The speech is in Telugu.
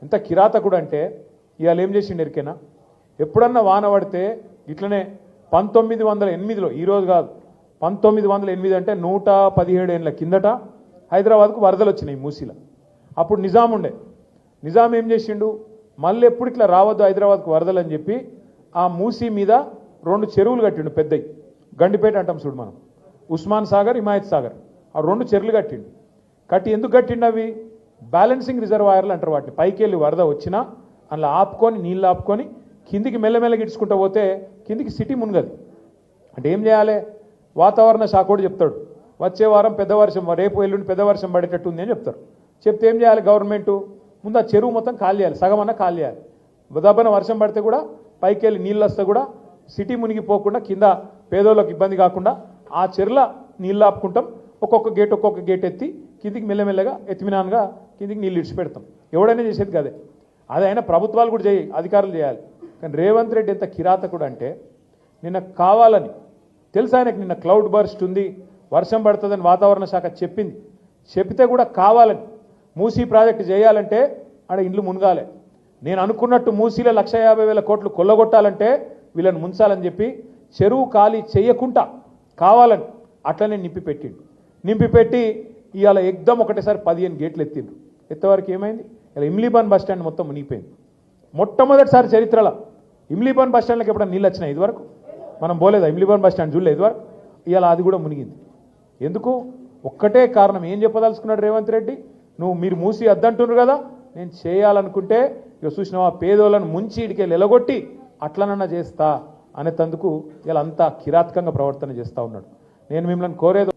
ఎంత కిరాతకుడు అంటే ఇవాళ ఏం చేసిండు ఎరికేనా? ఎప్పుడన్నా వాన పడితే ఇట్లనే 1908లో, ఈరోజు కాదు 1908 అంటే 117 ఏళ్ళ కిందట హైదరాబాద్కు వరదలు వచ్చినాయి మూసీలో. అప్పుడు నిజాం ఉండే. నిజాం ఏం చేసిండు, మళ్ళీ ఎప్పుడు ఇట్లా రావద్దు హైదరాబాద్కు వరదలు అని చెప్పి ఆ మూసీ మీద 2 చెరువులు కట్టిండు పెద్దయి. గండిపేట అంటాం చూడు మనం, ఉస్మాన్ సాగర్, హిమాయత్ సాగర్, ఆ 2 చెరువులు కట్టిండు. కట్టి ఎందుకు కట్టిండు? అవి బ్యాలెన్సింగ్ రిజర్వాయర్లు అంటారు వాటిని. పైకి వెళ్ళి వరద వచ్చినా అందులో ఆపుకొని నీళ్ళు ఆపుకొని కిందికి మెల్లమెల్లగా ఇడ్చుకుంటూ పోతే కిందికి సిటీ మునగదు. అంటే ఏం చేయాలి? వాతావరణ శాఖ కూడా చెప్తాడు, వచ్చే వారం పెద్ద వర్షం, రేపు ఎల్లుండి పెద్ద వర్షం పడేటట్టు ఉంది అని చెప్తారు. చెప్తే ఏం చేయాలి గవర్నమెంట్? ముందు ఆ చెరువు మొత్తం ఖాళీ చేయాలి, సగం అన్నా ఖాళీ చేయాలి. దబ్బన వర్షం పడితే కూడా పైకి వెళ్ళి నీళ్ళు వస్తే కూడా సిటీ మునిగిపోకుండా కింద పేదోళ్ళకి ఇబ్బంది కాకుండా ఆ చెరువుల నీళ్ళు ఆపుకుంటాం. ఒక్కొక్క గేట్ ఎత్తి కిందికి మెల్లమెల్లగా ఎత్తిమినాన్గా కిందికి నీళ్ళు ఇడిచిపెడతాం. ఎవడైనా చేసేది కదే. అది అయినా ప్రభుత్వాలు కూడా అధికారులు చేయాలి. కానీ రేవంత్ రెడ్డి ఎంత కిరాతకుడు అంటే, నిన్న కావాలని తెలుసు ఆయనకు, నిన్న క్లౌడ్ బర్స్ట్ ఉంది, వర్షం పడుతుందని వాతావరణ శాఖ చెప్తే కూడా కావాలని మూసీ ప్రాజెక్టు చేయాలంటే ఆడ ఇండ్లు మునగాలి. నేను అనుకున్నట్టు మూసీలో 1,50,000 కోట్లు కొల్లగొట్టాలంటే వీళ్ళని ముంచాలని చెప్పి చెరువు ఖాళీ చేయకుండా కావాలని అట్లనే నింపిపెట్టి ఇవాళ ఎగ్దం ఒకటేసారి 15 గేట్లు ఎత్తిండ్రు. ఎత్తవరకు ఏమైంది? ఇలా ఇమ్లీబాన్ బస్ స్టాండ్ మొత్తం మునిగిపోయింది. మొట్టమొదటిసారి చరిత్రలో ఇమ్లీబాన్ బస్ స్టాండ్కి ఎప్పుడైనా నీళ్ళు వచ్చినాయి? ఇదివరకు మనం పోలేదా? ఇమ్లీబాన్ బస్ స్టాండ్ చూడలేదు ఇదివరకు. ఇవాళ అది కూడా మునిగింది. ఎందుకు? ఒక్కటే కారణం. ఏం చెప్పదలుచుకున్నాడు రేవంత్ రెడ్డి? మీరు మూసి అద్దంటున్నారు కదా, నేను చేయాలనుకుంటే ఇక చూసినావా పేదోళ్ళను ముంచి ఇడికెళ్ళి ఎలగొట్టి అట్లనన్నా చేస్తా అనేందుకు ఇలా అంతా కిరాతకంగా ప్రవర్తన చేస్తూ ఉన్నాడు. నేను మిమ్మల్ని కోరేది